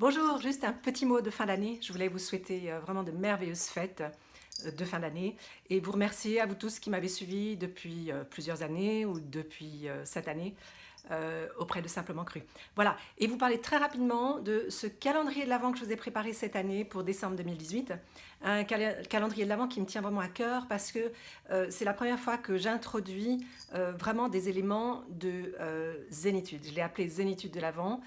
Bonjour, juste un petit mot de fin d'année. Je voulais vous souhaiter vraiment de merveilleuses fêtes de fin d'année et vous remercier à vous tous qui m'avez suivi depuis plusieurs années ou depuis cette année auprès de Simplement Cru. Voilà, et vous parlez très rapidement de ce calendrier de l'Avent que je vous ai préparé cette année pour décembre 2018. Un calendrier de l'Avent qui me tient vraiment à cœur parce que c'est la première fois que j'introduis vraiment des éléments de zénitude. Je l'ai appelé zénitude de l'Avent.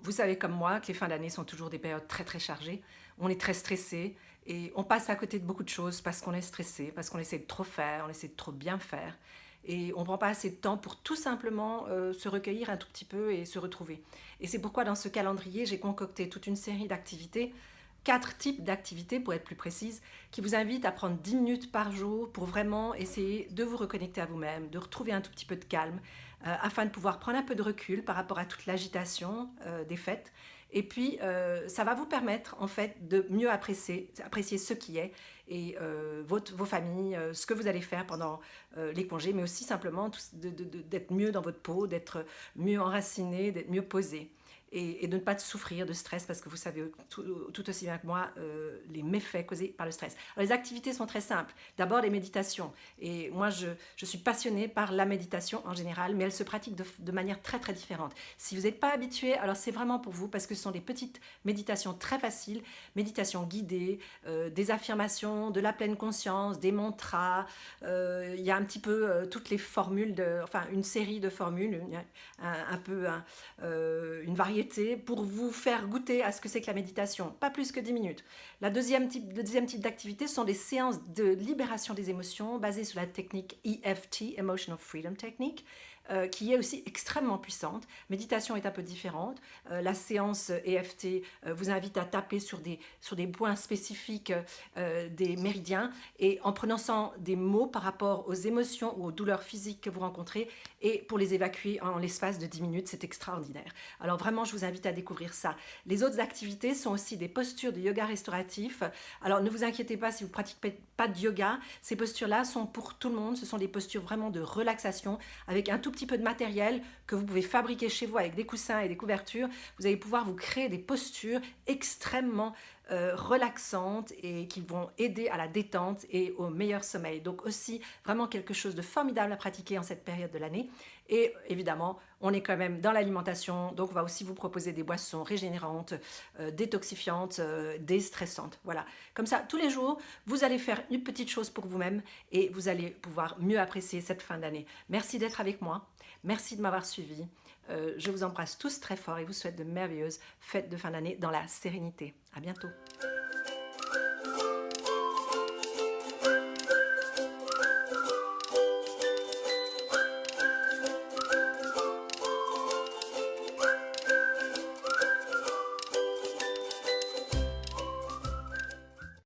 Vous savez comme moi que les fins d'année sont toujours des périodes très très chargées. On est très stressé et on passe à côté de beaucoup de choses parce qu'on est stressé, parce qu'on essaie de trop faire, on essaie de trop bien faire. Et on ne prend pas assez de temps pour tout simplement se recueillir un tout petit peu et se retrouver. Et c'est pourquoi dans ce calendrier, j'ai concocté toute une série d'activités, 4 types d'activités pour être plus précise, qui vous invitent à prendre 10 minutes par jour pour vraiment essayer de vous reconnecter à vous-même, de retrouver un tout petit peu de calme, afin de pouvoir prendre un peu de recul par rapport à toute l'agitation des fêtes. Et puis, ça va vous permettre en fait de mieux apprécier ce qui est et vos familles, ce que vous allez faire pendant les congés, mais aussi simplement d'être mieux dans votre peau, d'être mieux enraciné, d'être mieux posé. Et de ne pas souffrir de stress parce que vous savez tout aussi bien que moi les méfaits causés par le stress. Alors, les activités sont très simples. D'abord les méditations. Et moi je suis passionnée par la méditation en général, mais elle se pratique de manière très très différente. Si vous n'êtes pas habitué, alors c'est vraiment pour vous parce que ce sont des petites méditations très faciles, méditations guidées, des affirmations, de la pleine conscience, des mantras. Il y a un petit peu toutes les formules, enfin une série de formules, un peu une variété pour vous faire goûter à ce que c'est que la méditation. Pas plus que 10 minutes. Le deuxième type d'activité sont des séances de libération des émotions basées sur la technique EFT, Emotional Freedom Technique, qui est aussi extrêmement puissante. Méditation est un peu différente. La séance EFT vous invite à taper sur des points spécifiques des méridiens et en prononçant des mots par rapport aux émotions ou aux douleurs physiques que vous rencontrez et pour les évacuer en l'espace de 10 minutes, c'est extraordinaire. Alors vraiment, je vous invite à découvrir ça. Les autres activités sont aussi des postures de yoga restauratif. Alors ne vous inquiétez pas si vous ne pratiquez pas de yoga, ces postures-là sont pour tout le monde. Ce sont des postures vraiment de relaxation avec un tout petit peu de matériel que vous pouvez fabriquer chez vous avec des coussins et des couvertures. Vous allez pouvoir vous créer des postures extrêmement relaxantes et qui vont aider à la détente et au meilleur sommeil. Donc aussi vraiment quelque chose de formidable à pratiquer en cette période de l'année. Et évidemment, on est quand même dans l'alimentation, donc on va aussi vous proposer des boissons régénérantes, détoxifiantes, déstressantes. Voilà. Comme ça, tous les jours, vous allez faire une petite chose pour vous-même et vous allez pouvoir mieux apprécier cette fin d'année. Merci d'être avec moi. Merci de m'avoir suivi. Je vous embrasse tous très fort et vous souhaite de merveilleuses fêtes de fin d'année dans la sérénité. À bientôt.